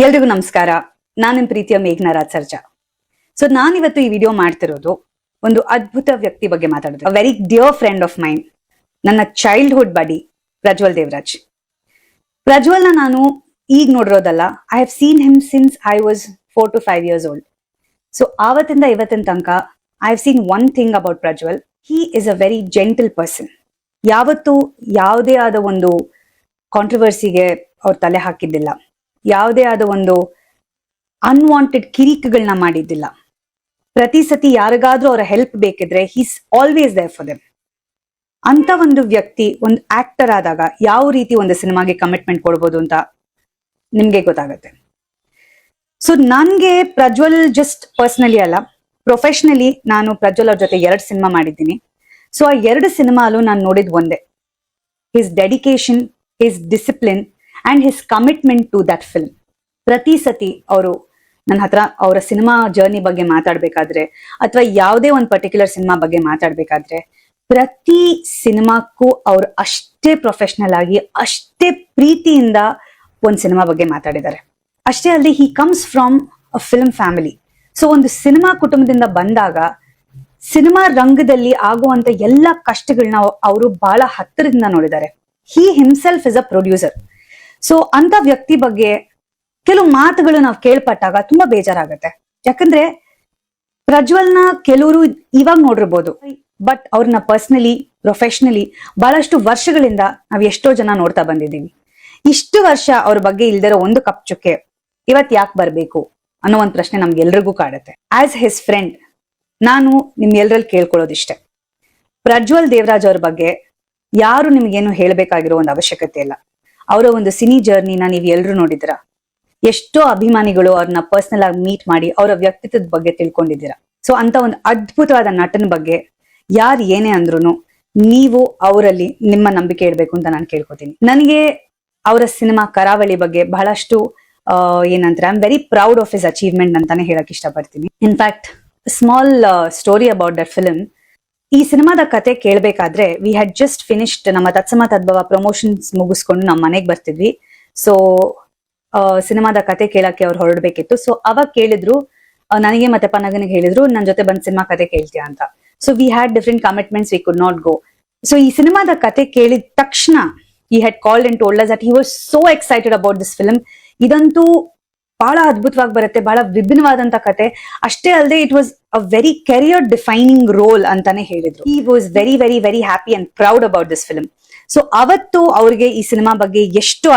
ಎಲ್ರಿಗೂ ನಮಸ್ಕಾರ. ನಾನು ನಿಮ್ ಪ್ರೀತಿಯ ಮೇಘನಾ ರಾಜ್ ಸರ್ಜಾ. ಸೊ ನಾನಿವತ್ತು ಈ ವಿಡಿಯೋ ಮಾಡ್ತಿರೋದು ಒಂದು ಅದ್ಭುತ ವ್ಯಕ್ತಿ ಬಗ್ಗೆ ಮಾತಾಡೋದು. A very dear friend of mine, ನನ್ನ ಚೈಲ್ಡ್ಹುಡ್ ಬಡಿ ಪ್ರಜ್ವಲ್ ದೇವರಾಜ್. ಪ್ರಜ್ವಲ್ನ ನಾನು ಈಗ ನೋಡಿರೋದಲ್ಲ, I have seen him since I was 4 to 5 years old. So ಆವತ್ತಿಂದ ಇವತ್ತಿನ ತನಕ I have seen one thing about Prajwal. He is a very gentle person. ಯಾವತ್ತೂ ಯಾವುದೇ ಆದ ಒಂದು ಕಾಂಟ್ರವರ್ಸಿಗೆ ಅವ್ರು ತಲೆ ಹಾಕಿದ್ದಿಲ್ಲ, ಯಾವುದೇ ಆದ ಒಂದು ಅನ್ವಾಂಟೆಡ್ ಕಿರಿಕಗಳನ್ನ ಮಾಡಿದ್ದಿಲ್ಲ. ಪ್ರತಿ ಸತಿ ಯಾರಿಗಾದ್ರೂ ಅವರ ಹೆಲ್ಪ್ ಬೇಕಿದ್ರೆ he's always there for them. ಅಂತ ಒಂದು ವ್ಯಕ್ತಿ ಒಂದು ಆಕ್ಟರ್ ಆದಾಗ ಯಾವ ರೀತಿ ಒಂದು ಸಿನಿಮಾಗೆ ಕಮಿಟ್ಮೆಂಟ್ ಕೊಡ್ಬೋದು ಅಂತ ನಿಮ್ಗೆ ಗೊತ್ತಾಗತ್ತೆ. ಸೊ ನನ್ಗೆ ಪ್ರಜ್ವಲ್ ಜಸ್ಟ್ ಪರ್ಸನಲಿ ಅಲ್ಲ, ಪ್ರೊಫೆಷನಲಿ ನಾನು ಪ್ರಜ್ವಲ್ ಅವ್ರ ಜೊತೆ 2 ಸಿನಿಮಾ ಮಾಡಿದ್ದೀನಿ. ಸೊ ಆ 2 ಸಿನಿಮಾಲು ನಾನು ನೋಡಿದ್ ಒಂದೇ, his dedication, his discipline and his commitment to that film. ಪ್ರತಿ ಸತಿ ಅವರು ನನ್ನ ಹತ್ರ ಅವರ ಸಿನಿಮಾ ಜರ್ನಿ ಬಗ್ಗೆ ಮಾತಾಡ್ಬೇಕಾದ್ರೆ ಅಥವಾ ಯಾವುದೇ ಒಂದು ಪರ್ಟಿಕ್ಯುಲರ್ ಸಿನಿಮಾ ಬಗ್ಗೆ ಮಾತಾಡ್ಬೇಕಾದ್ರೆ ಪ್ರತಿ ಸಿನಿಮಾಕ್ಕೂ ಅವ್ರು ಅಷ್ಟೇ ಪ್ರೊಫೆಷನಲ್ ಆಗಿ ಅಷ್ಟೇ ಪ್ರೀತಿಯಿಂದ ಒಂದು ಸಿನಿಮಾ ಬಗ್ಗೆ ಮಾತಾಡಿದ್ದಾರೆ. ಅಷ್ಟೇ ಅಲ್ಲದೆ he comes from a film family. So ಒಂದು ಸಿನಿಮಾ ಕುಟುಂಬದಿಂದ ಬಂದಾಗ ಸಿನಿಮಾ ರಂಗದಲ್ಲಿ ಆಗುವಂತ ಎಲ್ಲ ಕಷ್ಟಗಳನ್ನ ಅವರು ಬಹಳ ಹತ್ತಿರದಿಂದ ನೋಡಿದ್ದಾರೆ. ಹಿ himself is a producer. So ಅಂತ ವ್ಯಕ್ತಿ ಬಗ್ಗೆ ಕೆಲವು ಮಾತುಗಳು ನಾವು ಕೇಳ್ಪಟ್ಟಾಗ ತುಂಬಾ ಬೇಜಾರಾಗತ್ತೆ. ಯಾಕಂದ್ರೆ ಪ್ರಜ್ವಲ್ನ ಕೆಲವರು ಇವಾಗ ನೋಡಿರ್ಬೋದು, ಬಟ್ ಅವ್ರನ್ನ ಪರ್ಸನಲಿ, ಪ್ರೊಫೆಷನಲಿ ಬಹಳಷ್ಟು ವರ್ಷಗಳಿಂದ ನಾವ್ ಎಷ್ಟೋ ಜನ ನೋಡ್ತಾ ಬಂದಿದ್ದೀವಿ. ಇಷ್ಟು ವರ್ಷ ಅವ್ರ ಬಗ್ಗೆ ಇಲ್ದಿರೋ ಒಂದು ಕಪ್ ಚುಕ್ಕೆ ಇವತ್ ಯಾಕೆ ಬರ್ಬೇಕು ಅನ್ನೋ ಒಂದು ಪ್ರಶ್ನೆ ನಮ್ಗೆಲ್ರಿಗೂ ಕಾಡುತ್ತೆ. ಆಸ್ ಹಿಸ್ ಫ್ರೆಂಡ್ ನಾನು ನಿಮ್ ಎಲ್ರಲ್ಲಿ ಕೇಳ್ಕೊಳ್ಳೋದಿಷ್ಟೆ, ಪ್ರಜ್ವಲ್ ದೇವರಾಜ್ ಅವ್ರ ಬಗ್ಗೆ ಯಾರು ನಿಮ್ಗೇನು ಹೇಳ್ಬೇಕಾಗಿರೋ ಒಂದು ಅವಶ್ಯಕತೆ ಇಲ್ಲ. ಅವರ ಒಂದು ಸಿನಿ ಜರ್ನಿನ ನೀವು ಎಲ್ರು ನೋಡಿದಿರ. ಎಷ್ಟೋ ಅಭಿಮಾನಿಗಳು ಅವ್ರನ್ನ ಪರ್ಸನಲ್ ಆಗಿ ಮೀಟ್ ಮಾಡಿ ಅವರ ವ್ಯಕ್ತಿತ್ವದ ಬಗ್ಗೆ ತಿಳ್ಕೊಂಡಿದ್ದೀರಾ. ಸೊ ಅಂತ ಒಂದು ಅದ್ಭುತವಾದ ನಟನ ಬಗ್ಗೆ ಯಾರು ಏನೇ ಅಂದ್ರೂ ನೀವು ಅವರಲ್ಲಿ ನಿಮ್ಮ ನಂಬಿಕೆ ಇಡಬೇಕು ಅಂತ ನಾನು ಕೇಳ್ಕೊತೀನಿ. ನನಗೆ ಅವರ ಸಿನಿಮಾ ಕರಾವಳಿ ಬಗ್ಗೆ ಬಹಳಷ್ಟು ಏನಂತಾರೆ, I am very proud of his achievement ಅಂತಾನೆ ಹೇಳಕ್ ಇಷ್ಟಪಡ್ತೀನಿ. In fact small story about that film. ಈ ಸಿನಿಮಾದ ಕತೆ ಕೇಳ್ಬೇಕಾದ್ರೆ ವಿ ಹ್ಯಾಡ್ ಜಸ್ಟ್ ಫಿನಿಶ್ಡ್ ನಮ್ಮ ತತ್ಸಮ ತದ್ಭವ ಪ್ರಮೋಷನ್ಸ್ ಮುಗಿಸ್ಕೊಂಡು ನಮ್ಮ ಮನೆಗೆ ಬರ್ತಿದ್ವಿ. ಸೊ ಸಿನಿಮಾದ ಕತೆ ಕೇಳಕ್ಕೆ ಅವ್ರು ಹೊರಡ್ಬೇಕಿತ್ತು. ಸೊ ಅವಾಗ ಕೇಳಿದ್ರು, ನನಗೆ ಮತ್ತೆ ಪನಗನಿಗೆ ಹೇಳಿದ್ರು ನನ್ನ ಜೊತೆ ಬಂದ್ ಸಿನಿಮಾ ಕತೆ ಕೇಳ್ತೀಯಾ ಅಂತ. So we had different commitments, we could not go. So ಈ ಸಿನಿಮಾದ ಕತೆ ಕೇಳಿದ ತಕ್ಷಣ he had called and told us that he was so excited about this film. ಇದಂತೂ ಬಹಳ ಅದ್ಭುತವಾಗಿ ಬರುತ್ತೆ, ಬಹಳ ವಿಭಿನ್ನವಾದಂತ ಕತೆ. ಅಷ್ಟೇ ಅಲ್ಲದೆ it was a very career defining role ಅಂತಾನೆ ಹೇಳಿದ್ರು. he was very very very happy and proud about this film. So ಅವತ್ತು ಅವ್ರಿಗೆ ಈ ಸಿನಿಮಾ ಬಗ್ಗೆ ಎಷ್ಟು